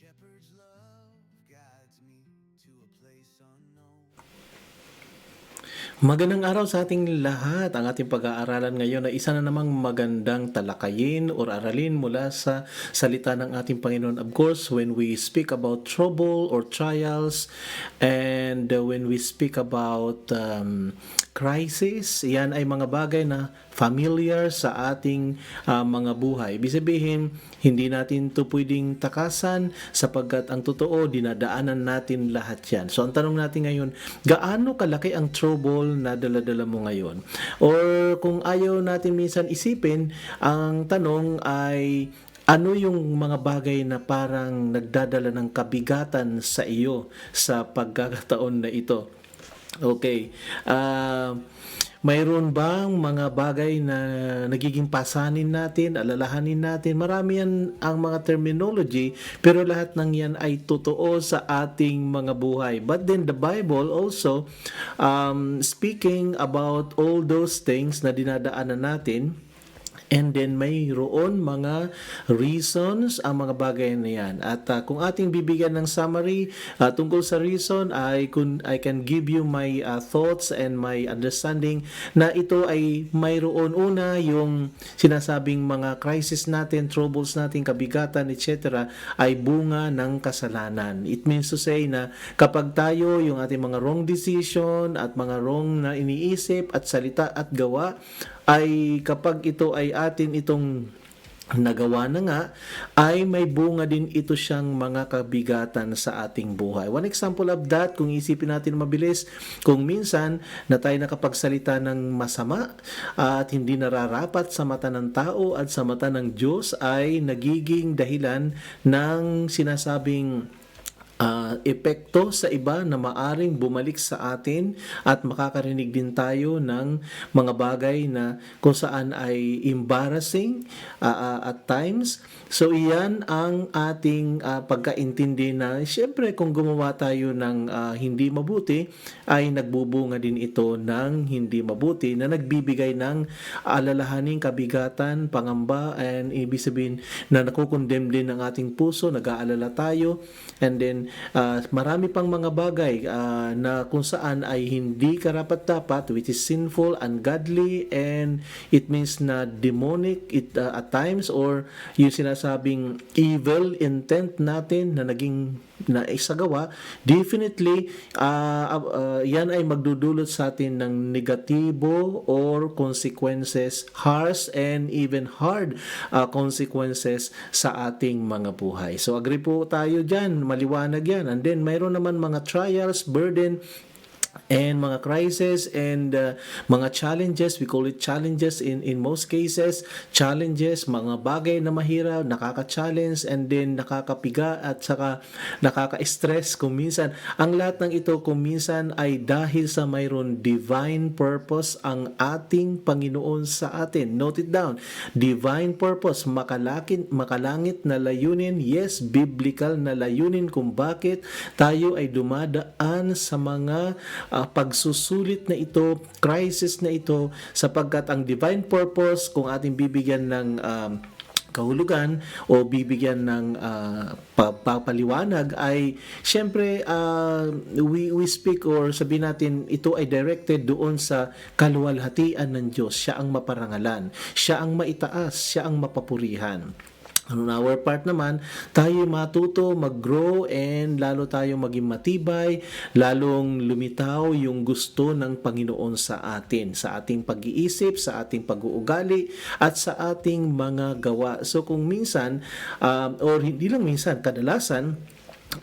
shepherd's love guides me to a place unknown. Magandang araw sa ating lahat. Ang ating pag-aaralan ngayon ay isa na namang magandang talakayin or aralin mula sa salita ng ating Panginoon. Of course, when we speak about trouble or trials and when we speak about crisis, yan ay mga bagay na familiar sa ating mga buhay. Ibig sabihin, hindi natin ito pwedeng takasan sapagkat ang totoo, dinadaanan natin lahat yan. So ang tanong natin ngayon, gaano kalaki ang trouble na dala-dala mo ngayon? Or kung ayaw natin minsan isipin, ang tanong ay ano yung mga bagay na parang nagdadala ng kabigatan sa iyo sa pagkakataon na ito? Okay. Mayroon bang mga bagay na nagiging pasanin natin, alalahanin natin? Marami yan ang mga terminology, pero lahat ng yan ay totoo sa ating mga buhay. But then the Bible also, speaking about all those things na dinadaanan natin, and then mayroon mga reasons ang mga bagay na yan. At kung ating bibigyan ng summary tungkol sa reason, I can give you my thoughts and my understanding na ito ay mayroon una yung sinasabing mga crisis natin, troubles natin, kabigatan, etc. ay bunga ng kasalanan. It means to say na kapag tayo yung ating mga wrong decision at mga wrong na iniisip at salita at gawa, ay kapag ito ay atin itong nagawa na nga, ay may bunga din ito siyang mga kabigatan sa ating buhay. One example of that, kung isipin natin mabilis, kung minsan na tayo nakapagsalita ng masama at hindi nararapat sa mata ng tao at sa mata ng Diyos, ay nagiging dahilan ng sinasabing epekto sa iba na maaring bumalik sa atin at makakarinig din tayo ng mga bagay na kung saan ay embarrassing at times. So iyan ang ating pagkaintindi na siyempre kung gumawa tayo ng hindi mabuti ay nagbubunga din ito ng hindi mabuti na nagbibigay ng alalahaning, kabigatan, pangamba, and ibig sabihin na nakukondem din ng ating puso, nag-aalala tayo, and then marami pang mga bagay na kung saan ay hindi karapat-dapat, which is sinful, ungodly, and it means na demonic at times, or yung sinasabing evil intent natin na naging na isagawa, definitely yan ay magdudulot sa atin ng negatibo or consequences, harsh and even hard consequences sa ating mga buhay. So agree po tayo dyan, maliwanag yan. And then mayroon naman mga trials, burden, and mga crisis and mga challenges. We call it challenges in most cases. Challenges, mga bagay na mahirap, nakaka-challenge, and then nakakapiga at saka nakaka-stress kung minsan. Ang lahat ng ito kung minsan ay dahil sa mayroon divine purpose ang ating Panginoon sa atin. Note it down. Divine purpose, makalangit na layunin. Yes, biblical na layunin kung bakit tayo ay dumadaan sa mga pagsusulit na ito, crisis na ito, sapagkat ang divine purpose, kung ating bibigyan ng kahulugan o bibigyan ng papaliwanag, ay syempre we speak or sabihin natin ito ay directed doon sa kaluwalhatian ng Diyos. Siya ang maparangalan, siya ang maitaas, siya ang mapapurihan. On our part naman, tayo matuto, mag-grow, and lalo tayo maging matibay, lalong lumitaw yung gusto ng Panginoon sa atin, sa ating pag-iisip, sa ating pag-uugali, at sa ating mga gawa. So kung minsan, or hindi lang minsan, kadalasan,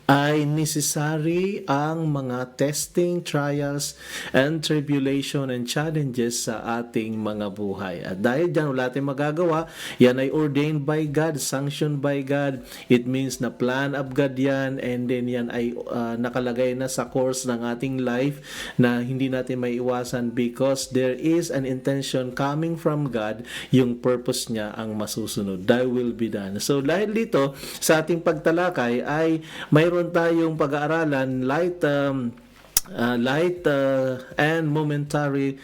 ay necessary ang mga testing, trials, and tribulation and challenges sa ating mga buhay. At dahil dyan, wala tayong magagawa. Yan ay ordained by God, sanctioned by God. It means na plan of God yan, and then yan ay nakalagay na sa course ng ating life na hindi natin maiiwasan because there is an intention coming from God, yung purpose niya ang masusunod. Thy will be done. So dahil dito, sa ating pagtalakay ay mayroon tayong pag-aaralan light light and momentary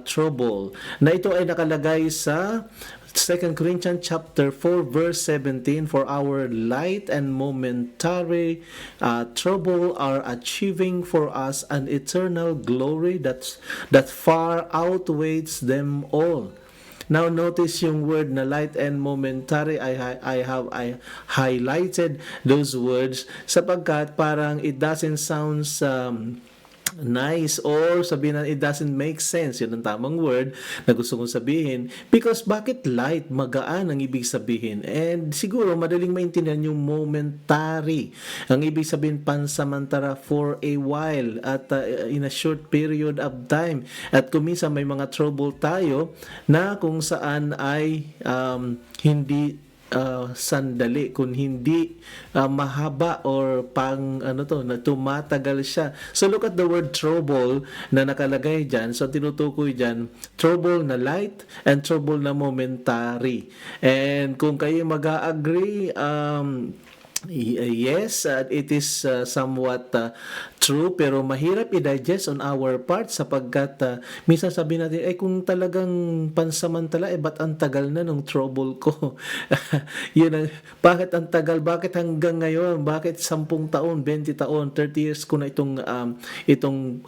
trouble. Na ito ay nakalagay sa 2 Corinthians chapter 4 verse 17, for our light and momentary trouble are achieving for us an eternal glory that far outweighs them all. Now notice yung word na light and momentary. I highlighted those words sapagkat parang it doesn't sound nice, or sabihin na it doesn't make sense, yun ang tamang word na gusto kong sabihin, because bakit light, magaan ang ibig sabihin, and siguro madaling maintindihan yung momentary, ang ibig sabihin pansamantala, for a while, at in a short period of time, at kumisa may mga trouble tayo na kung saan ay hindi sandali, kung hindi mahaba or pang na tumatagal siya. So look at the word trouble na nakalagay dyan. So tinutukoy dyan, trouble na light and trouble na momentary. And kung kayo mag-agree, yes, it is somewhat true, pero mahirap i-digest on our part sapagkat minsan sabihin natin, kung talagang pansamantala, ba't ang tagal na ng trouble ko? Bakit ang tagal? Bakit hanggang ngayon? Bakit 10 taon, 20 taon, 30 years ko na itong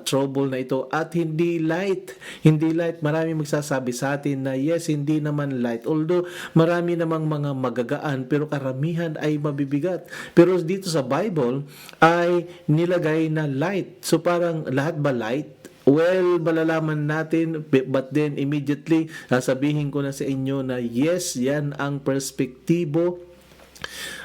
trouble na ito, at hindi light. Hindi light. Marami magsasabi sa atin na yes, hindi naman light. Although marami namang mga magagaan, pero karamihan ay mabibigat. Pero dito sa Bible ay nilagay na light. So parang lahat ba light? Well, malalaman natin, but then immediately sasabihin ko na sa inyo na yes, yan ang perspektibo.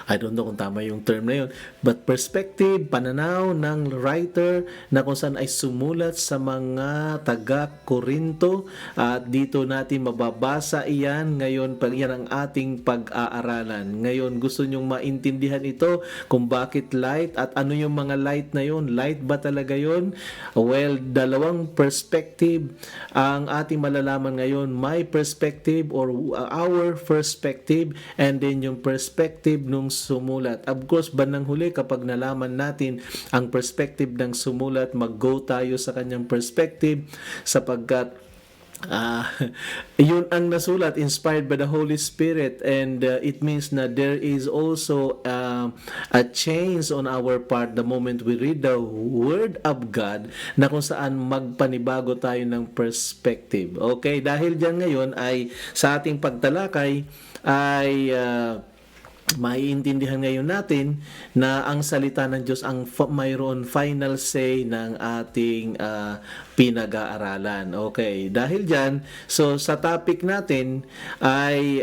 I don't know kung tama yung term na yun, but perspective, pananaw ng writer na kung saan ay sumulat sa mga taga-Korinto, at dito natin mababasa iyan ngayon, pag yan ang ating pag-aaralan. Ngayon, gusto nyong maintindihan ito kung bakit light at ano yung mga light na yun. Light ba talaga yun? Well, dalawang perspective ang ating malalaman ngayon. My perspective or our perspective, and then yung perspective nung sumulat. Of course, bandang huli kapag nalaman natin ang perspective ng sumulat, mag-go tayo sa kanyang perspective sapagkat yun ang nasulat, inspired by the Holy Spirit, and it means na there is also a change on our part the moment we read the Word of God, na kung saan magpanibago tayo ng perspective. Okay, dahil dyan ngayon ay sa ating pagtalakay ay maiintindihan ngayon natin na ang salita ng Diyos ang mayroon final say ng ating pinag-aaralan. Okay, dahil dyan, so sa topic natin ay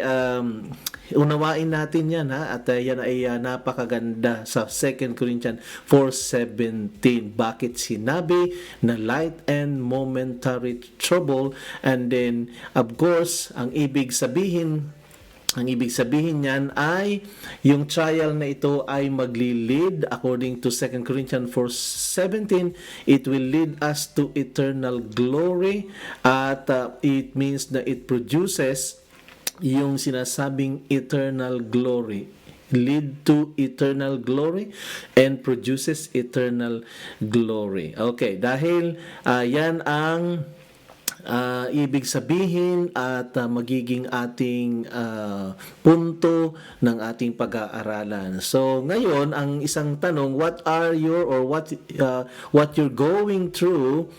unawain natin yan, at yan ay napakaganda sa 2 Corinthians 4:17. Bakit sinabi na light and momentary trouble, and then of course ang ibig sabihin niyan ay yung trial na ito ay magli-lead according to 2 Corinthians 4:17, it will lead us to eternal glory, at it means that it produces yung sinasabing eternal glory, lead to eternal glory and produces eternal glory. Okay, dahil yan ang ibig sabihin at magiging ating punto ng ating pag-aaralan. So ngayon, ang isang tanong, what you're going through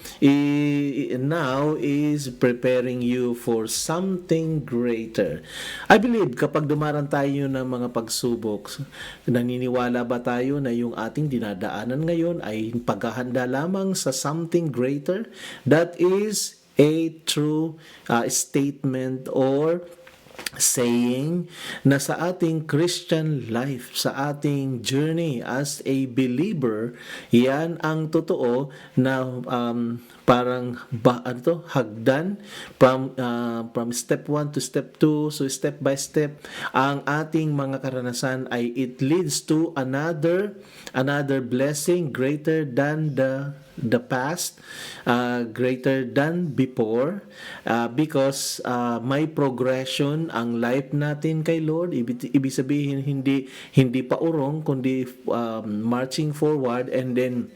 now is preparing you for something greater. I believe kapag dumarang tayo ng mga pagsubok, naniniwala ba tayo na yung ating dinadaanan ngayon ay paghahanda lamang sa something greater? That is a true statement or saying na sa ating Christian life, sa ating journey as a believer, yan ang totoo na parang hagdan from step 1 to step 2, so step by step ang ating mga karanasan ay it leads to another blessing greater than the past, greater than before, because may progression ang life natin kay Lord. Ibig sabihin hindi pa urong kundi marching forward, and then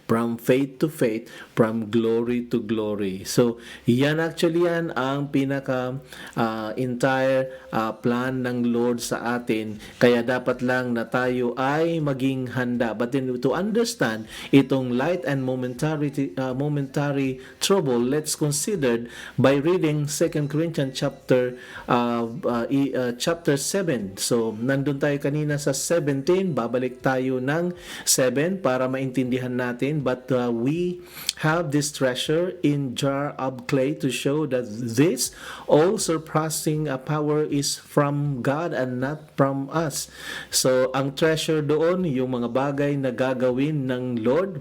from faith to faith, from glory to glory. So, yan actually yan ang pinaka entire plan ng Lord sa atin. Kaya dapat lang na tayo ay maging handa. But then to understand itong light and momentary trouble, let's consider by reading 2 Corinthians chapter 7. So, nandun tayo kanina sa 17, babalik tayo ng 7 para maintindihan natin. But we have this treasure in jar of clay to show that this all surpassing power is from God and not from us. So, ang treasure doon, yung mga bagay na gagawin ng Lord.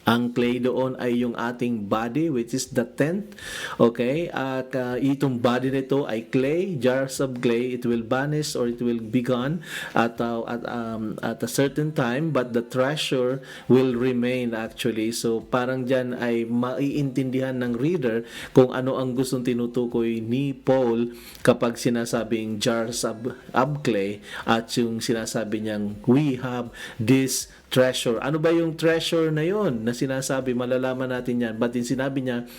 Ang clay doon ay yung ating body, which is the tent. Okay? At itong body nito ay clay, jars of clay. It will vanish or it will be gone at a certain time, but the treasure will remain actually. So parang dyan ay maiintindihan ng reader kung ano ang gustong tinutukoy ni Paul kapag sinasabing jars of clay at yung sinasabi niyang we have this treasure. Ano ba yung treasure na yon na sinasabi? Malalaman natin yan. But din sinabi niya,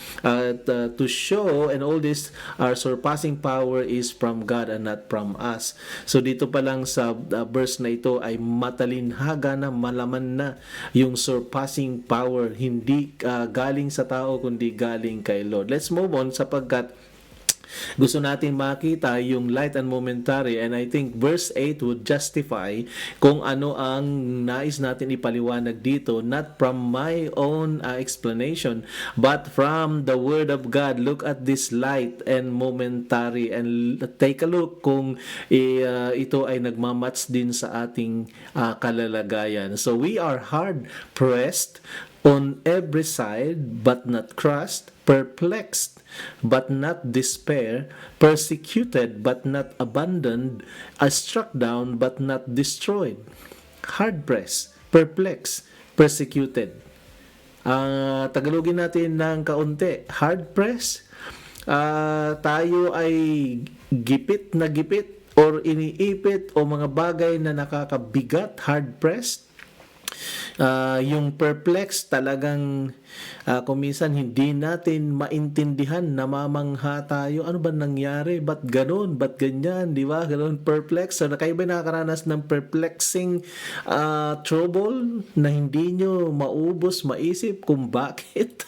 to show and all this our surpassing power is from God and not from us. So dito pa lang sa verse na ito ay matalinhaga na, malaman na yung surpassing power. Hindi galing sa tao kundi galing kay Lord. Let's move on sapagkat gusto natin makita yung light and momentary, and I think verse 8 would justify kung ano ang nais natin ipaliwanag dito, not from my own explanation but from the Word of God. Look at this light and momentary and take a look kung ito ay nagmamatch din sa ating kalalagayan. So we are hard pressed on every side but not crushed, perplexed but not despair, persecuted but not abandoned, struck down but not destroyed. Hard pressed, perplexed, persecuted. Tagalogin natin ng kaunti. Hard pressed, tayo ay gipit na gipit or iniipit o mga bagay na nakakabigat, hard pressed. Yung perplex, talagang kung minsan hindi natin maintindihan, namamangha tayo, ano ba nangyari, ba't ganun, ba't ganyan, di ba, ganun, perplex. So kayo ba nakakaranas ng perplexing trouble na hindi nyo maubos, maisip kung bakit?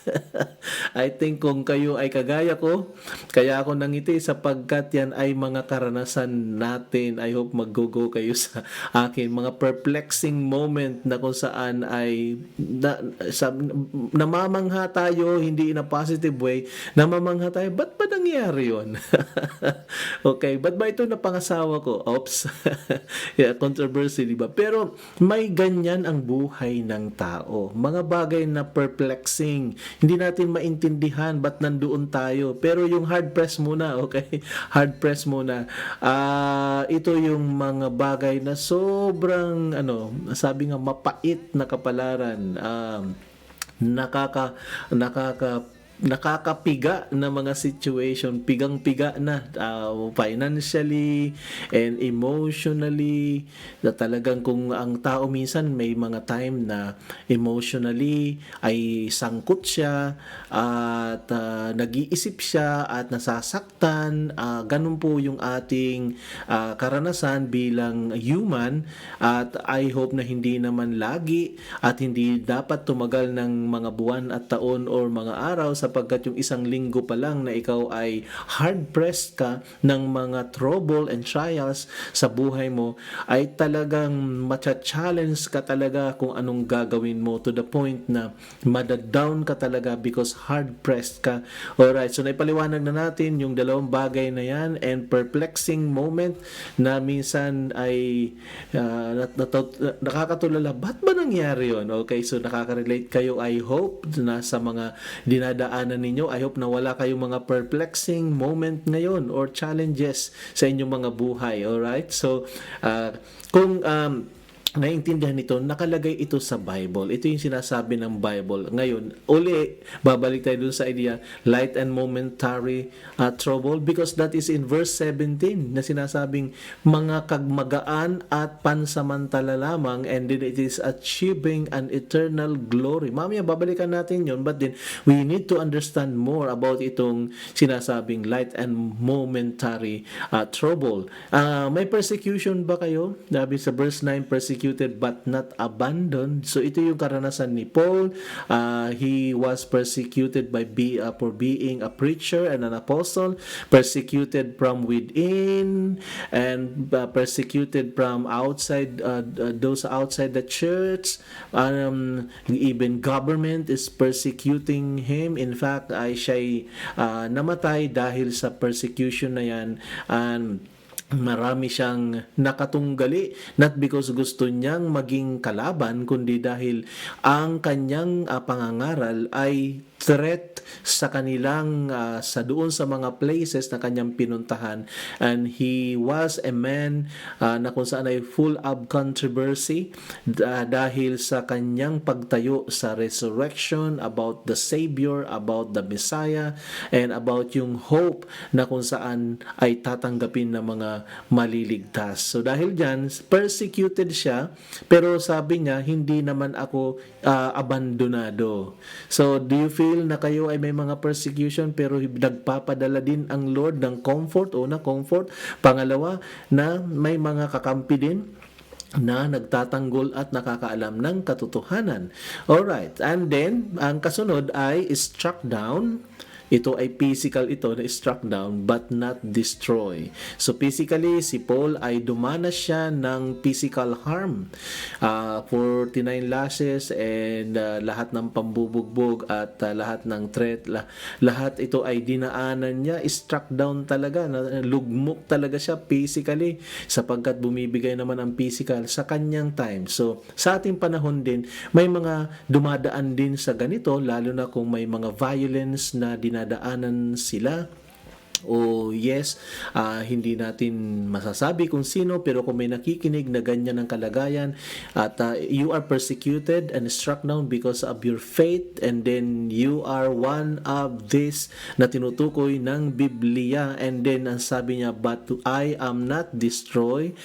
I think kung kayo ay kagaya ko, kaya ako nangiti sapagkat yan ay mga karanasan natin. I hope mag-go kayo sa akin, mga perplexing moment na kung saan ay namamangha tayo, hindi in a positive way, namamangha tayo, ba't ba nangyari yun? Okay, ba't ba ito napangasawa ko? Oops. Yeah, controversy, di ba? Pero may ganyan ang buhay ng tao. Mga bagay na perplexing, hindi natin maintindihan ba't nandoon tayo. Pero yung hard press muna, okay? Hard press muna. Ito yung mga bagay na sobrang, sabi nga, mapait na kapalaran, nakakapiga na mga situation, pigang-piga na financially and emotionally, na talagang kung ang tao minsan may mga time na emotionally ay sangkot siya at nag-iisip siya at nasasaktan, ganun po yung ating karanasan bilang human, at I hope na hindi naman lagi at hindi dapat tumagal ng mga buwan at taon or mga araw, sapagkat yung isang linggo pa lang na ikaw ay hard-pressed ka ng mga trouble and trials sa buhay mo, ay talagang matcha-challenge ka talaga kung anong gagawin mo, to the point na madadown ka talaga because hard-pressed ka. Alright, so naipaliwanag na natin yung dalawang bagay na yan, and perplexing moment na minsan ay nakakatulala, ba't ba nangyari yun? Okay, so nakaka-relate kayo, I hope, na sa mga dinadaanan ninyo. I hope na wala kayong mga perplexing moment ngayon or challenges sa inyong mga buhay. Alright? So, kung naintindihan ito, nakalagay ito sa Bible. Ito yung sinasabi ng Bible. Ngayon, uli, babalik tayo dun sa idea, light and momentary trouble, because that is in verse 17 na sinasabing mga kagmagaan at pansamantala lamang, and then it is achieving an eternal glory. Mamaya, babalikan natin yon, but then we need to understand more about itong sinasabing light and momentary trouble. May persecution ba kayo? Sabi sa verse 9, persecuted but not abandoned. So ito yung karanasan ni Paul. He was persecuted for being a preacher and an apostle, persecuted from within, and persecuted from outside, those outside the church. Even government is persecuting him. In fact, siya'y namatay dahil sa persecution na yan. And marami siyang nakatunggali, not because gusto niyang maging kalaban, kundi dahil ang kanyang pangangaral ay threat sa kanilang sa doon sa mga places na kanyang pinuntahan, and he was a man na kung saan ay full of controversy dahil sa kanyang pagtayo sa resurrection, about the Savior, about the Messiah, and about yung hope na kung saan ay tatanggapin ng mga maliligtas. So dahil dyan, persecuted siya, pero sabi niya, hindi naman ako abandonado. So do you feel na kayo ay may mga persecution pero nagpapadala din ang Lord ng comfort? Una, comfort. Pangalawa, na may mga kakampi din na nagtatanggol at nakakaalam ng katotohanan. Alright, and then ang kasunod ay struck down. Ito ay physical, ito na struck down but not destroy. So physically, si Paul ay dumanas siya ng physical harm. 49 lashes and lahat ng pambubugbog at lahat ng threat, lahat ito ay dinaanan niya. Struck down talaga, lugmok talaga siya physically, sapagkat bumibigay naman ang physical sa kanyang time. So sa ating panahon din, may mga dumadaan din sa ganito, lalo na kung may mga violence na dinadaanan sila. Yes, hindi natin masasabi kung sino, pero kung may nakikinig na ganyan ang kalagayan at you are persecuted and struck down because of your faith, and then you are one of this na tinutukoy ng Biblia, and then ang sabi niya, but I am not destroy,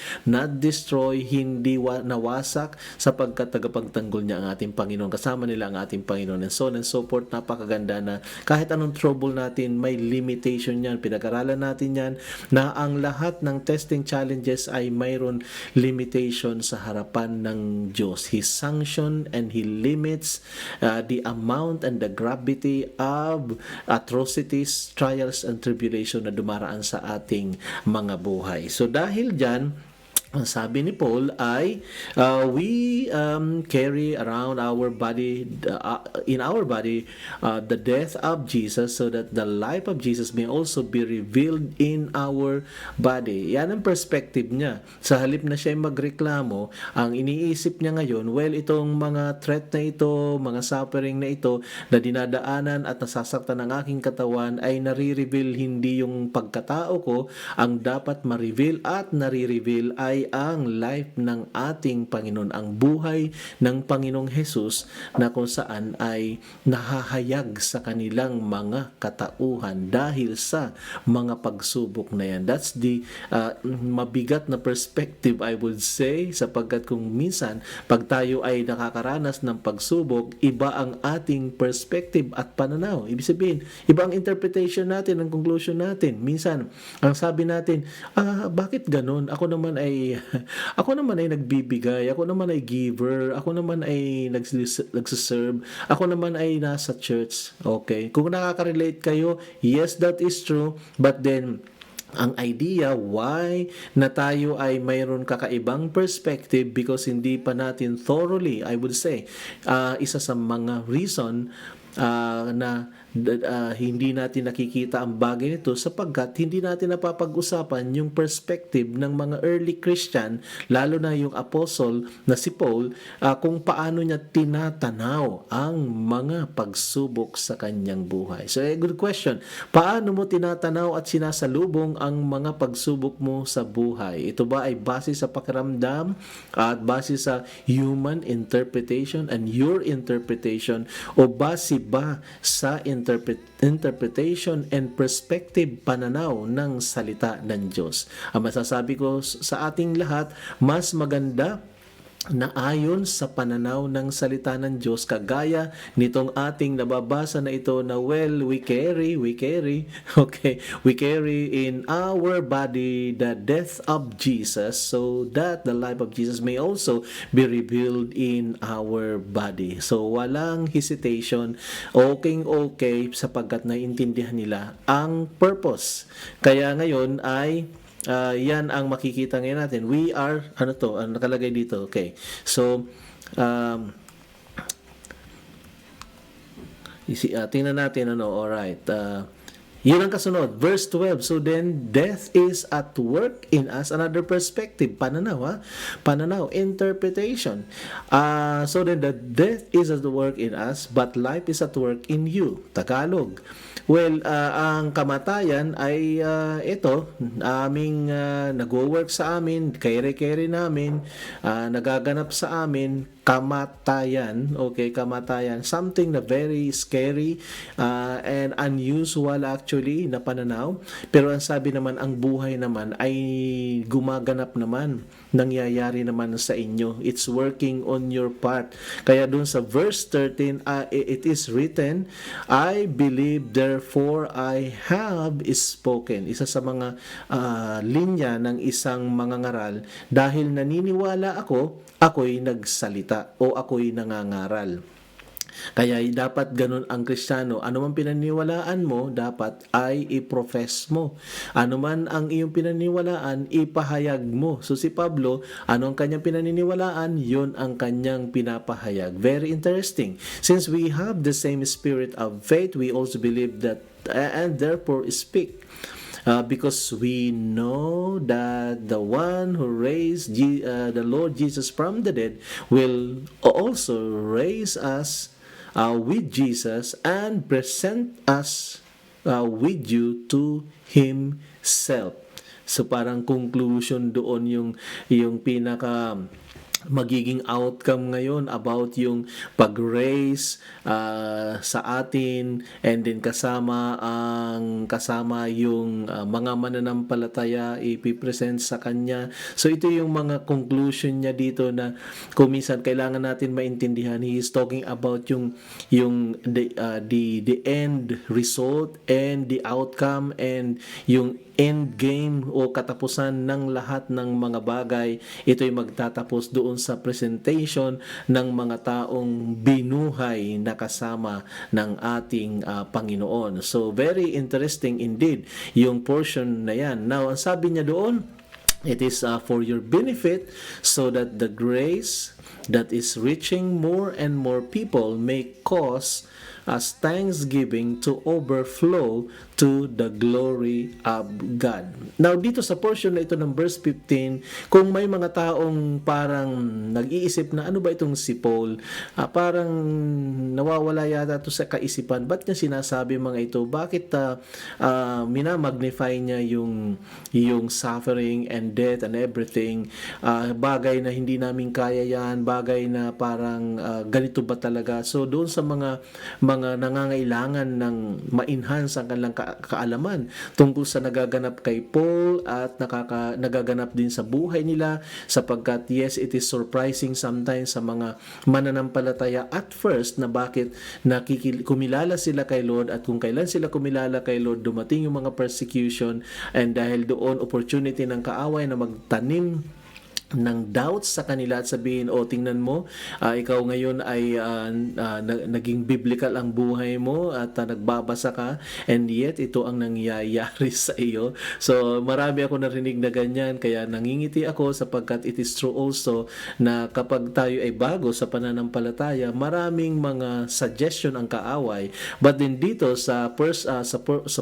hindi nawasak, sapagkat tagapagtanggol niya ang ating Panginoon, kasama nila ang ating Panginoon, and so on and so forth. Napakaganda na kahit anong trouble natin, may limitation yan. Pinag-aralan natin yan na ang lahat ng testing challenges ay mayroon limitation sa harapan ng Diyos. He sanction and He limits the amount and the gravity of atrocities, trials, and tribulation na dumaraan sa ating mga buhay. So dahil dyan, ang sabi ni Paul ay we carry around our body, in our body, the death of Jesus, so that the life of Jesus may also be revealed in our body. Yan ang perspective niya. Sa halip na siya magreklamo, ang iniisip niya ngayon, well, itong mga threat na ito, mga suffering na ito na dinadaanan at nasasaktan ng aking katawan ay nare-reveal hindi yung pagkatao ko. Ang dapat ma-reveal at nare-reveal ay ang life ng ating Panginoon, ang buhay ng Panginoong Jesus, na kung saan ay nahahayag sa kanilang mga katauhan dahil sa mga pagsubok na yan. That's the mabigat na perspective, I would say, sapagkat kung minsan pag tayo ay nakakaranas ng pagsubok, iba ang ating perspective at pananaw. Ibig sabihin, iba ang interpretation natin, ang conclusion natin. Minsan, ang sabi natin, bakit ganun? Ako naman ay nagbibigay, ako naman ay giver, ako naman ay nagsiserve, ako naman ay nasa church. Okay? Kung nakaka-relate kayo, yes, that is true, but then ang idea why na tayo ay mayroon kakaibang perspective because hindi pa natin thoroughly, I would say, isa sa mga reason na hindi natin nakikita ang bagay nito sapagkat hindi natin napapag-usapan yung perspective ng mga early Christian, lalo na yung apostle na si Paul, kung paano niya tinatanaw ang mga pagsubok sa kanyang buhay. So, good question. Paano mo tinatanaw at sinasalubong ang mga pagsubok mo sa buhay? Ito ba ay base sa pakiramdam at base sa human interpretation and your interpretation, o base ba sa interpretation and perspective pananaw ng salita ng Diyos? Ang masasabi ko sa ating lahat, mas maganda na ayon sa pananaw ng salita ng Diyos, kagaya nitong ating nababasa na ito na we carry in our body the death of Jesus, so that the life of Jesus may also be revealed in our body. So walang hesitation, okay sapagkat naiintindihan nila ang purpose. Kaya ngayon ay yan ang makikita ngayon natin. We are, nakalagay dito. Okay. So, tingnan natin, alright. Yun ang kasunod. Verse 12. So then, death is at work in us. Another perspective. Pananaw, Pananaw. Interpretation. So then, the death is at work in us, but life is at work in you. Tagalog. Well, ang kamatayan ay ito, aming nag-work sa amin, kere-kere namin, nagaganap sa amin, kamatayan, kamatayan, something na very scary and unusual actually na pananaw. Pero ang sabi naman, ang buhay naman ay gumaganap naman, nangyayari naman sa inyo. It's working on your part. Kaya dun sa verse 13, it is written, I believe, therefore I have spoken. Isa sa mga linya ng isang mangangaral, dahil naniniwala ako'y nagsalita o ako'y nangangaral. Kaya dapat ganun ang Kristiyano. Ano man pinaniwalaan mo, dapat ay i-profess mo. Ano man ang iyong pinaniwalaan, ipahayag mo. So si Pablo, ano ang kanyang pinaniniwalaan, yun ang kanyang pinapahayag. Very interesting. Since we have the same spirit of faith, we also believe that and therefore speak. Because we know that the one who raised the Lord Jesus from the dead will also raise us with Jesus and present us with you to Himself. So parang conclusion doon yung pinaka magiging outcome ngayon about yung pag-raise sa atin, and then kasama yung mga mananampalataya ipipresent sa kanya. So ito yung mga conclusion niya dito na kumisan kailangan natin maintindihan. He is talking about yung the end result and the outcome and yung end game o katapusan ng lahat ng mga bagay. Ito'y magtatapos doon sa presentation ng mga taong binuhay na kasama ng ating Panginoon. So very interesting indeed yung portion na yan. Now, ang sabi niya doon, it is for your benefit, so that the grace that is reaching more and more people may cause as thanksgiving to overflow to the glory of God. Now, dito sa portion na ito ng verse 15, kung may mga taong parang nag-iisip na ano ba itong si Paul, parang nawawala yata ito sa kaisipan. Ba't niya sinasabi mga ito? Bakit minamagnify niya yung suffering and death and everything? Bagay na hindi namin kaya yan, bagay na parang ganito ba talaga? So, doon sa mga nangangailangan ng ma-enhance ang kanilang kaalaman tungkol sa nagaganap kay Paul at nagaganap din sa buhay nila, sapagkat yes, it is surprising sometimes sa mga mananampalataya at first na bakit kumilala sila kay Lord, at kung kailan sila kumilala kay Lord, dumating yung mga persecution, and dahil doon opportunity ng kaaway na magtanim ng doubts sa kanila at sabihin, tingnan mo, ikaw ngayon ay naging biblical ang buhay mo at nagbabasa ka, and yet ito ang nangyayari sa iyo. So marami ako narinig na ganyan, kaya nangingiti ako sapagkat it is true also na kapag tayo ay bago sa pananampalataya, maraming mga suggestion ang kaaway, but then dito sa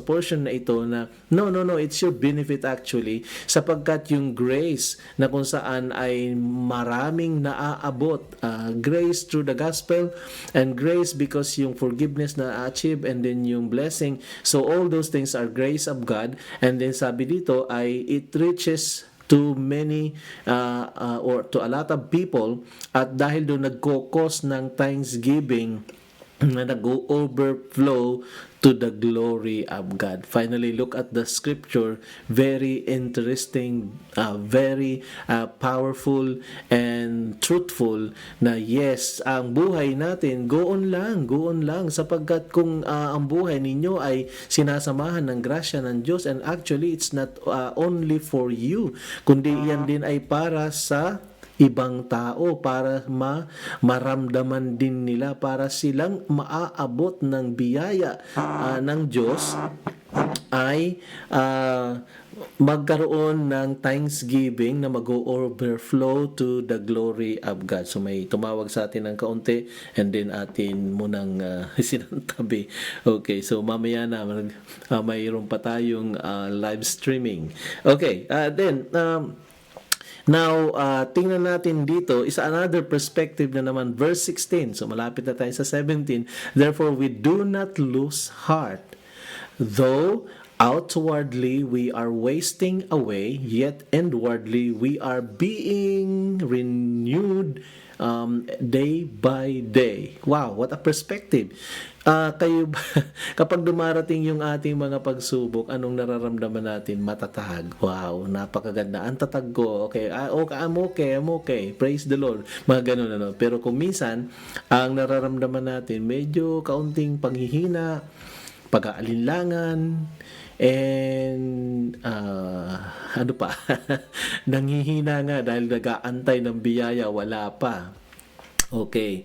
portion na ito na no, it's your benefit actually, sapagkat yung grace na kung saan ay maraming naaabot, grace through the gospel and grace because yung forgiveness na achieve and then yung blessing, so all those things are grace of God, and then sabi dito ay it reaches to many or to a lot of people, at dahil doon nagkokos ng thanksgiving na nag-overflow to the glory of God. Finally, look at the scripture. Very interesting, very powerful and truthful na yes, ang buhay natin, go on lang, sapagkat kung ang buhay ninyo ay sinasamahan ng grasya ng Diyos, and actually it's not only for you, kundi yan din ay para sa ibang tao, para maramdaman din nila, para silang maaabot ng biyaya ng Diyos, ay magkaroon ng thanksgiving na mag-overflow to the glory of God. So may tumawag sa atin ng kaunti, and then atin munang sinantabi. Okay, so mamaya na mayroon pa tayong live streaming. Okay, then now, tingnan natin dito is another perspective na naman, verse 16. So, malapit na tayo sa 17. Therefore, we do not lose heart. Though outwardly we are wasting away, yet inwardly we are being renewed day by day. Wow, what a perspective. Kayo ba, kapag dumarating yung ating mga pagsubok, anong nararamdaman natin? Matatag. Wow, napakaganda. Ang tatag ko. Okay, I'm okay. Praise the Lord. Mga ganun, ano. Pero kung minsan, ang nararamdaman natin, medyo kaunting panghihina, pag-aalinlangan, and ano pa? Nanghihina nga dahil nag-aantay ng biyaya, wala pa. Okay.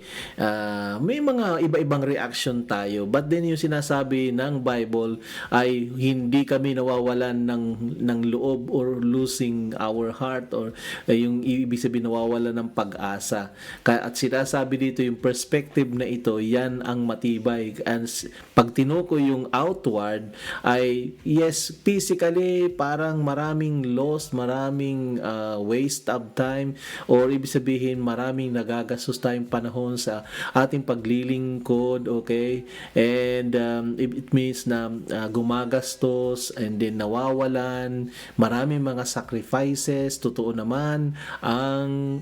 May mga iba-ibang reaction tayo, but then yung sinasabi ng Bible ay hindi kami nawawalan ng loob or losing our heart, or yung ibig sabihin nawawalan ng pag-asa. At sinasabi dito yung perspective na ito, yan ang matibay. And pag tinuko yung outward ay yes, physically parang maraming loss, maraming waste of time, or ibig sabihin maraming nagagastos tayong panahon sa ating paglilingkod, okay? And it means na gumagastos and then nawawalan, maraming mga sacrifices, totoo naman ang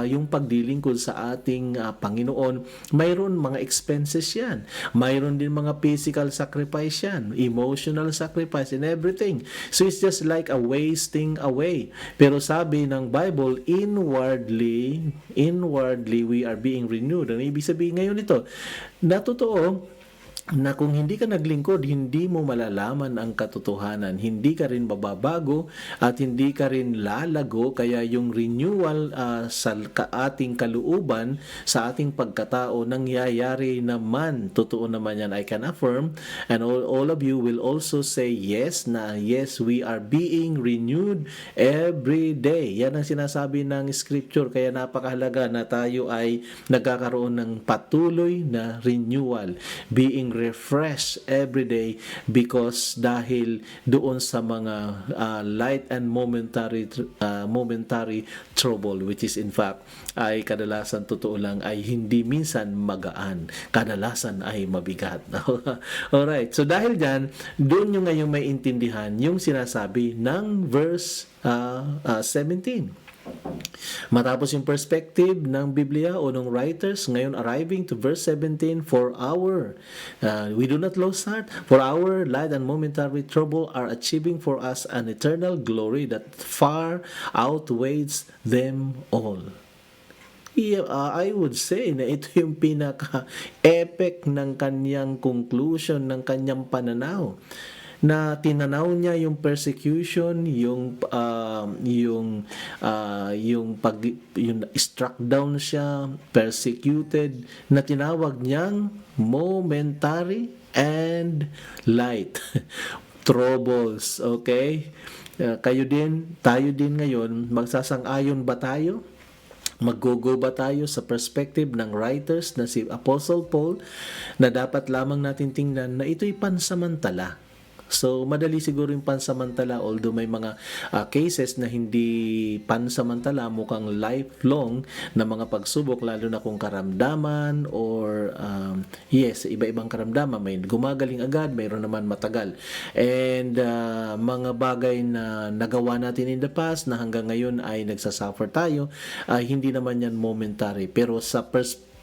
yung paglilingkod sa ating Panginoon, mayroon mga expenses yan, mayroon din mga physical sacrifice yan, emotional sacrifice and everything. So it's just like a wasting away. Pero sabi ng Bible, inwardly we are being renewed. Ano ibig sabihin ngayon ito? Na totoo na kung hindi ka naglingkod, hindi mo malalaman ang katotohanan, hindi ka rin mababago at hindi ka rin lalago, kaya yung renewal sa ating kalooban, sa ating pagkatao, nangyayari naman, totoo naman yan, I can affirm, and all of you will also say yes, na yes, we are being renewed every day. Yan ang sinasabi ng scripture, kaya napakahalaga na tayo ay nagkakaroon ng patuloy na renewal, being refresh every day, because dahil doon sa mga light and momentary trouble, which is in fact ay kadalasan, totoo lang, ay hindi minsan magaan, kadalasan ay mabigat. Alright, so dahil dyan, doon nyo ngayon may intindihan yung sinasabi ng verse 17. Matapos yung perspective ng Biblia o ng writers, ngayon arriving to verse 17, we do not lose heart, for our light and momentary trouble are achieving for us an eternal glory that far outweighs them all. I would say na ito yung pinaka-epic ng kanyang conclusion, ng kanyang pananaw. na tinanaw niya yung persecution, yung struck down siya, persecuted, na tinawag niyang momentary and light. Troubles, okay? Kayo din, tayo din ngayon, magsasang-ayon ba tayo? Mag-go ba tayo sa perspective ng writers na si Apostle Paul na dapat lamang natin tingnan na ito'y pansamantala? So, madali siguro yung pansamantala, although may mga cases na hindi pansamantala, mukhang lifelong na mga pagsubok, lalo na kung karamdaman or iba-ibang karamdaman. May gumagaling agad, mayroon naman matagal. And mga bagay na nagawa natin in the past na hanggang ngayon ay nagsasuffer tayo, hindi naman yan momentary. Pero sa perspective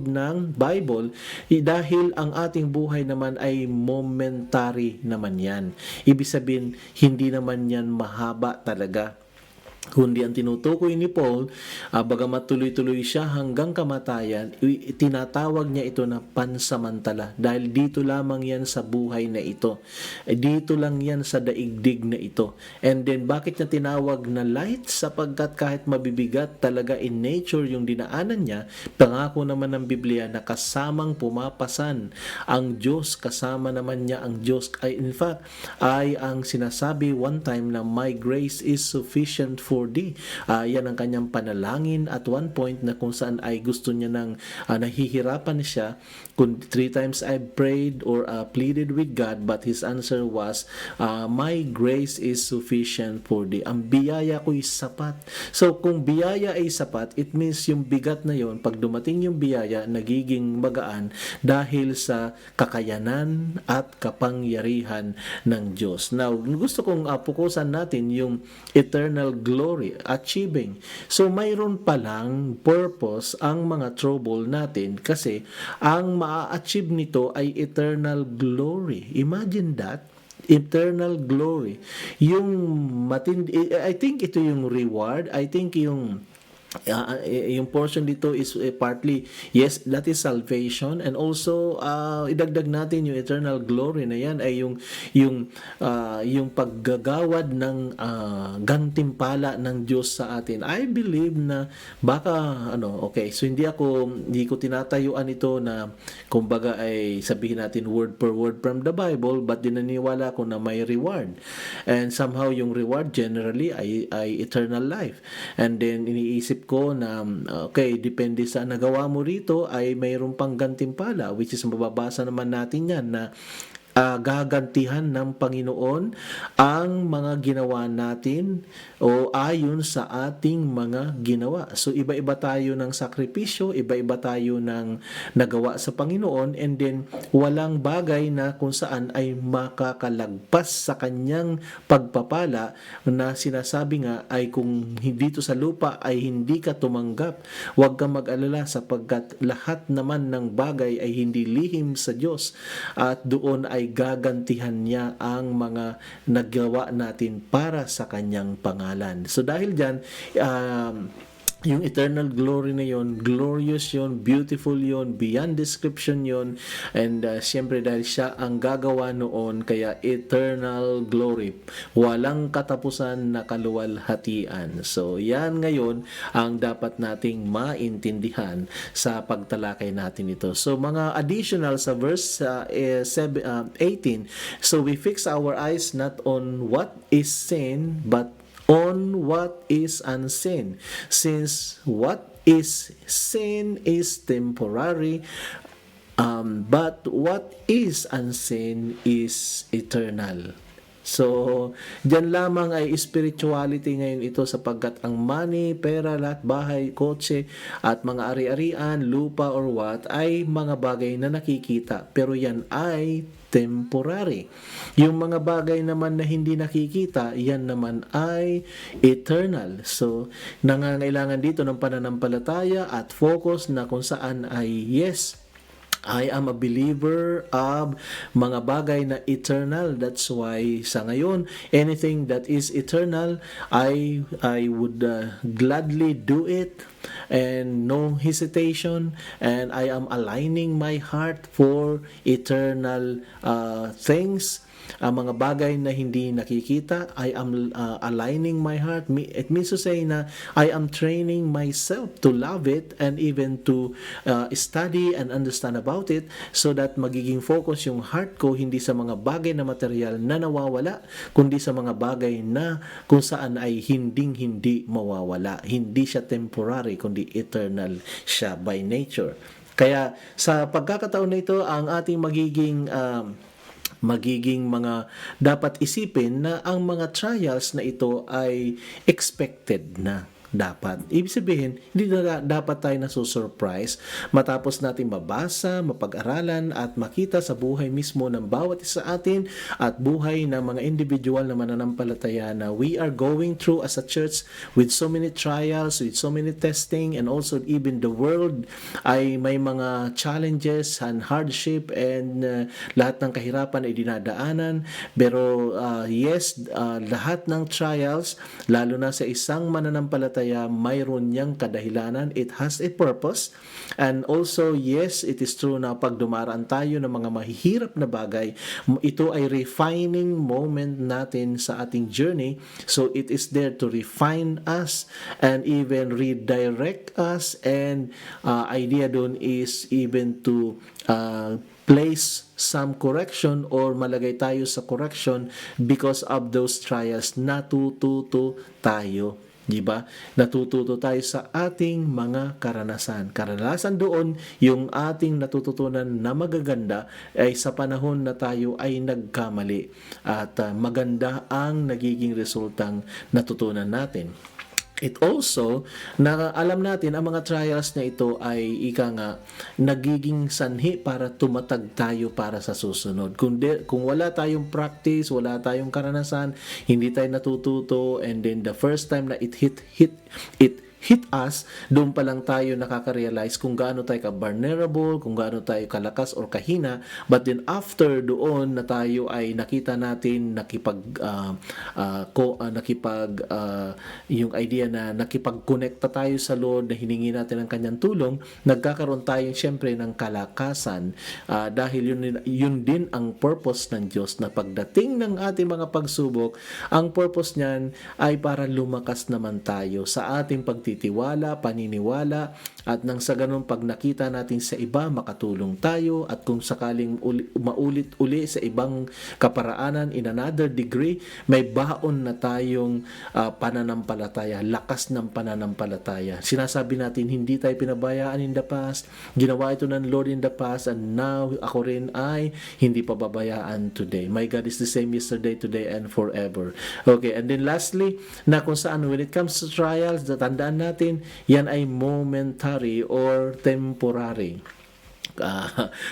ng Bible, dahil ang ating buhay naman ay momentary naman yan. Ibig sabihin, hindi naman yan mahaba talaga. Kundi ang tinutukoy ni Paul, bagamat tuloy-tuloy siya hanggang kamatayan, tinatawag niya ito na pansamantala. Dahil dito lamang yan sa buhay na ito. Dito lang yan sa daigdig na ito. And then, bakit niya tinawag na light? Sapagkat kahit mabibigat talaga in nature yung dinaanan niya, pangako naman ng Biblia na kasamang pumapasan ang Diyos, kasama naman niya ang Diyos. In fact, ay ang sinasabi one time na my grace is sufficient for thee. Yan ang kanyang panalangin at one point na kung saan ay gusto niya ng nahihirapan siya. Kung 3 times I prayed or pleaded with God, but his answer was, my grace is sufficient for thee. Ang biyaya ko is sapat. So kung biyaya ay sapat, it means yung bigat na yon, pag dumating yung biyaya, nagiging magaan dahil sa kakayanan at kapangyarihan ng Diyos. Now, gusto kong pukusan natin yung eternal glory, achieving. So, mayroon palang purpose ang mga trouble natin kasi ang maa-achieve nito ay eternal glory. Imagine that. Eternal glory. Yung I think ito yung reward. I think yung portion dito is partly, yes, that is salvation, and also idagdag natin yung eternal glory na yan ay yung paggagawad ng gantimpala ng Diyos sa atin. I believe na baka so hindi ko tinatayuan ito na kumbaga ay sabihin natin word per word from the Bible, but dinaniwala ko na may reward, and somehow yung reward generally ay eternal life. And then iniisip ko na depende sa nagawa mo rito ay mayroon pang gantimpala, which is mababasa naman natin yan na gagantihan ng Panginoon ang mga ginawa natin o ayon sa ating mga ginawa. So iba-iba tayo ng sakripisyo, iba-iba tayo ng nagawa sa Panginoon, and then walang bagay na kung saan ay makakalagpas sa kanyang pagpapala na sinasabi nga ay kung dito sa lupa ay hindi ka tumanggap, huwag kang mag-alala sapagkat lahat naman ng bagay ay hindi lihim sa Diyos at doon ay gagantihan niya ang mga nagawa natin para sa kanyang pangalan. So dahil dyan, yung eternal glory na yon, glorious yon, beautiful yon, beyond description yon, and siyempre dahil siya ang gagawa noon, kaya eternal glory, walang katapusan na kaluwalhatian. So yan ngayon ang dapat nating maintindihan sa pagtalakay natin ito. So mga additional sa verse 18, so we fix our eyes not on what is seen but on what is unseen, since what is seen is temporary, but what is unseen is eternal. So, dyan lamang ay spirituality ngayon ito sapagkat ang money, pera, lahat, bahay, kotse, at mga ari-arian, lupa or what, ay mga bagay na nakikita. Pero yan ay temporary. Yung mga bagay naman na hindi nakikita, yan naman ay eternal. So, nangangailangan dito ng pananampalataya at focus na kung saan ay yes, I am a believer of mga bagay na eternal. That's why sa ngayon, anything that is eternal, I would gladly do it and no hesitation, and I am aligning my heart for eternal things. Ang mga bagay na hindi nakikita, I am aligning my heart. It means to say na I am training myself to love it and even to study and understand about it, so that magiging focus yung heart ko hindi sa mga bagay na material na nawawala, kundi sa mga bagay na kung saan ay hindi mawawala. Hindi siya temporary, kundi eternal siya by nature. Kaya sa pagkakataon na ito, ang ating magiging mga dapat isipin na ang mga trials na ito ay expected na dapat. Ibig sabihin, hindi na dapat tayo nasusurprise matapos natin mabasa, mapag-aralan at makita sa buhay mismo ng bawat isa atin at buhay ng mga individual na mananampalataya na we are going through as a church with so many trials, with so many testing, and also even the world ay may mga challenges and hardship and lahat ng kahirapan ay dinadaanan. Pero lahat ng trials, lalo na sa isang mananampalataya, mayroon niyang kadahilanan. It has a purpose. And also, yes, it is true na pag dumaraan tayo ng mga mahihirap na bagay, ito ay refining moment natin sa ating journey. So, it is there to refine us and even redirect us. And idea doon is even to place some correction or malagay tayo sa correction because of those trials. Natututo tayo. Diba? Natututo tayo sa ating mga karanasan. Karanasan doon, yung ating natututunan na magaganda ay sa panahon na tayo ay nagkamali. At maganda ang nagiging resultang natutunan natin. It also, na alam natin, ang mga trials na ito ay nagiging sanhi para tumatag tayo para sa susunod. Kung wala tayong practice, wala tayong karanasan, hindi tayo natututo, and then the first time na it hit us, doon pa lang tayo nakaka-realize kung gaano tayo ka-vulnerable, kung gaano tayo kalakas or kahina. But then after doon na tayo ay nakita natin yung idea na nakipag-connecta tayo sa Lord, na hiningi natin ang kanyang tulong, nagkakaroon tayo siyempre ng kalakasan, dahil yun din ang purpose ng Diyos, na pagdating ng ating mga pagsubok, ang purpose niyan ay para lumakas naman tayo sa ating pagtitiwala, paniniwala, at nang sa ganun pag nakita natin sa iba, makatulong tayo, at kung sakaling maulit-uli sa ibang kaparaanan in another degree, may baon na tayong pananampalataya, lakas ng pananampalataya. Sinasabi natin, hindi tayo pinabayaan in the past, ginawa ito ng Lord in the past, and now ako rin ay hindi pababayaan today. My God is the same yesterday, today, and forever. Okay, and then lastly, na kung saan when it comes to trials, tandaan natin, yan ay momentary or temporary.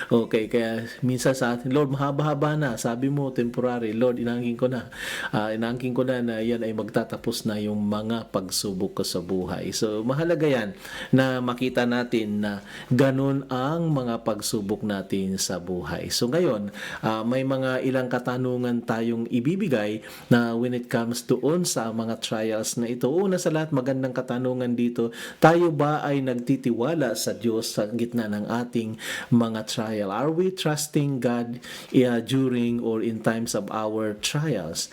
Okay, kaya minsan sa atin, Lord, mahaba-haba na, sabi mo temporary. Lord, inangkin ko na na yan ay magtatapos na yung mga pagsubok ko sa buhay. So mahalaga yan na makita natin na ganun ang mga pagsubok natin sa buhay. So ngayon, may mga ilang katanungan tayong ibibigay na when it comes doon sa mga trials na ito. Una sa lahat, magandang katanungan dito, tayo ba ay nagtitiwala sa Diyos sa gitna ng ating mga trial? Are we trusting God during or in times of our trials?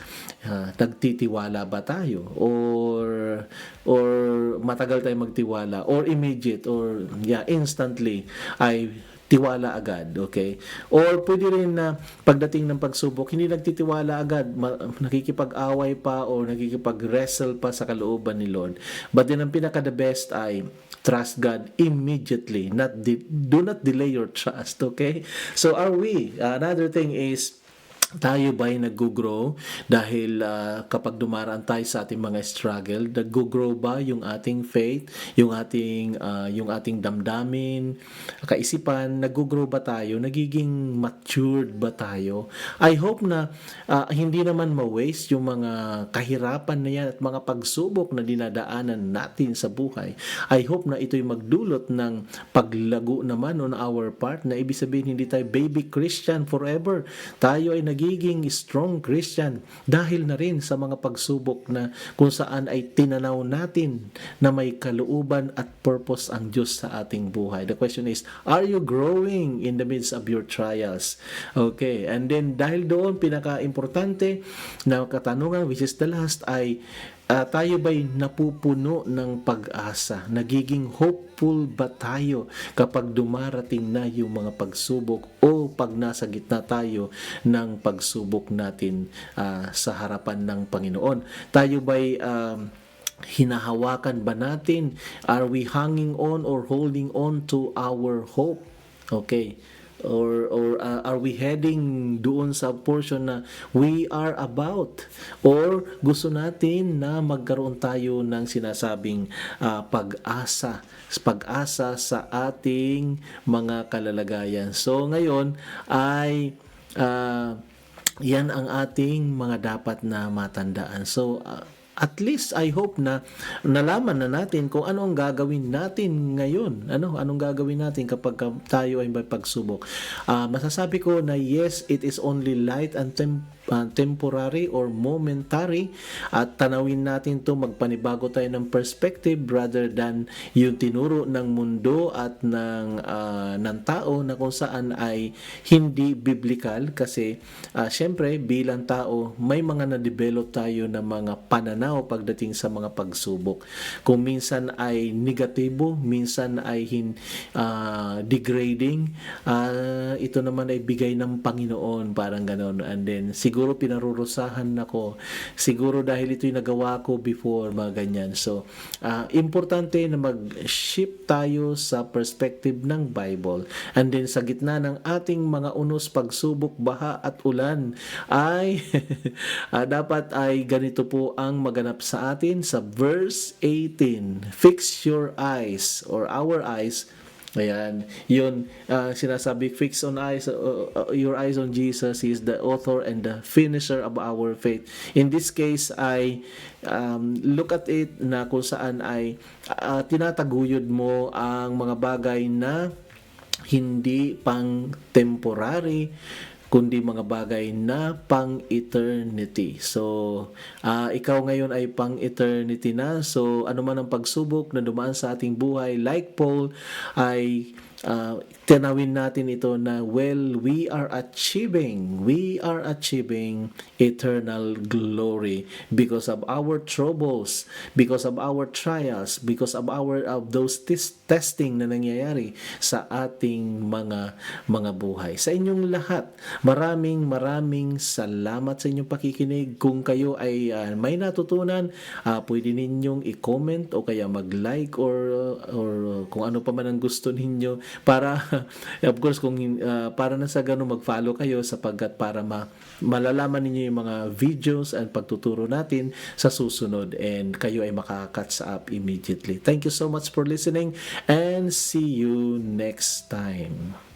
Nagtitiwala ba tayo? Or matagal tayo magtiwala? Or immediate? Or instantly ay tiwala agad, okay? Or pwede rin na pagdating ng pagsubok, hindi nagtitiwala agad, nakikipag-away pa or nakikipag-wrestle pa sa kalooban ni Lord. But then ang pinaka-the best ay trust God immediately. Do not delay your trust, okay? So are we? Another thing is, tayo ba'y nag-grow dahil kapag dumaraan tayo sa ating mga struggle, nag-grow ba yung ating faith, yung ating damdamin, kaisipan, nag-grow ba tayo, nagiging matured ba tayo? I hope na hindi naman ma-waste yung mga kahirapan na yan at mga pagsubok na dinadaanan natin sa buhay. I hope na ito'y magdulot ng paglago naman on our part, na ibig sabihin hindi tayo baby Christian forever. Tayo ay nagiging strong Christian dahil na rin sa mga pagsubok na kung saan ay tinanaw natin na may kalooban at purpose ang Diyos sa ating buhay. The question is, are you growing in the midst of your trials? Okay, and then dahil doon, pinaka-importante na katanungan, which is the last, ay tayo ba'y napupuno ng pag-asa? Nagiging hopeful ba tayo kapag dumarating na yung mga pagsubok o pag nasa gitna tayo ng pagsubok natin sa harapan ng Panginoon? Tayo ba'y hinahawakan ba natin? Are we hanging on or holding on to our hope? Okay. Or are we heading doon sa portion na we are about, or gusto natin na magkaroon tayo ng sinasabing pag-asa sa ating mga kalalagayan. So ngayon ay yan ang ating mga dapat na matandaan. So at least I hope na nalaman na natin kung ano ang gagawin natin ngayon. Anong gagawin natin kapag tayo ay may pagsubok. Masasabi ko na yes, it is only light and temporary or momentary, at tanawin natin to, magpanibago tayo ng perspective rather than yung tinuro ng mundo at ng tao na kung saan ay hindi biblical, kasi syempre bilang tao may mga na-develop tayo na mga pananaw pagdating sa mga pagsubok. Kung minsan ay negatibo, minsan ay degrading, ito naman ay bigay ng Panginoon, parang ganoon. And then siguro pinarurusahan ako, siguro dahil ito'y nagawa ko before, mga ganyan. So importante na mag-shift tayo sa perspective ng Bible, and then sa gitna ng ating mga unos, pagsubok, baha at ulan, ay dapat ay ganito po ang maganap sa atin sa verse 18. Fix your eyes, or our eyes. Ayan, yun, sinasabi, fix on eyes, your eyes on Jesus. He is the author and the finisher of our faith. In this case ay look at it na kung saan ay tinataguyod mo ang mga bagay na hindi pang temporary, kundi mga bagay na pang-eternity. So, ikaw ngayon ay pang-eternity na. So, ano man ang pagsubok na dumaan sa ating buhay, like Paul, ay tinawin natin ito na, well, we are achieving eternal glory because of our troubles, because of our trials, because of those testing na nangyayari sa ating mga buhay. Sa inyong lahat, maraming salamat sa inyong pakikinig. Kung kayo ay may natutunan, pwede ninyong i-comment o kaya mag-like or kung ano pa man ang gusto ninyo, para of course kung para na sa ganun mag-follow kayo, sapagkat para malalaman ninyo yung mga videos at pagtuturo natin sa susunod, and kayo ay makaka-catch up immediately. Thank you so much for listening, and see you next time.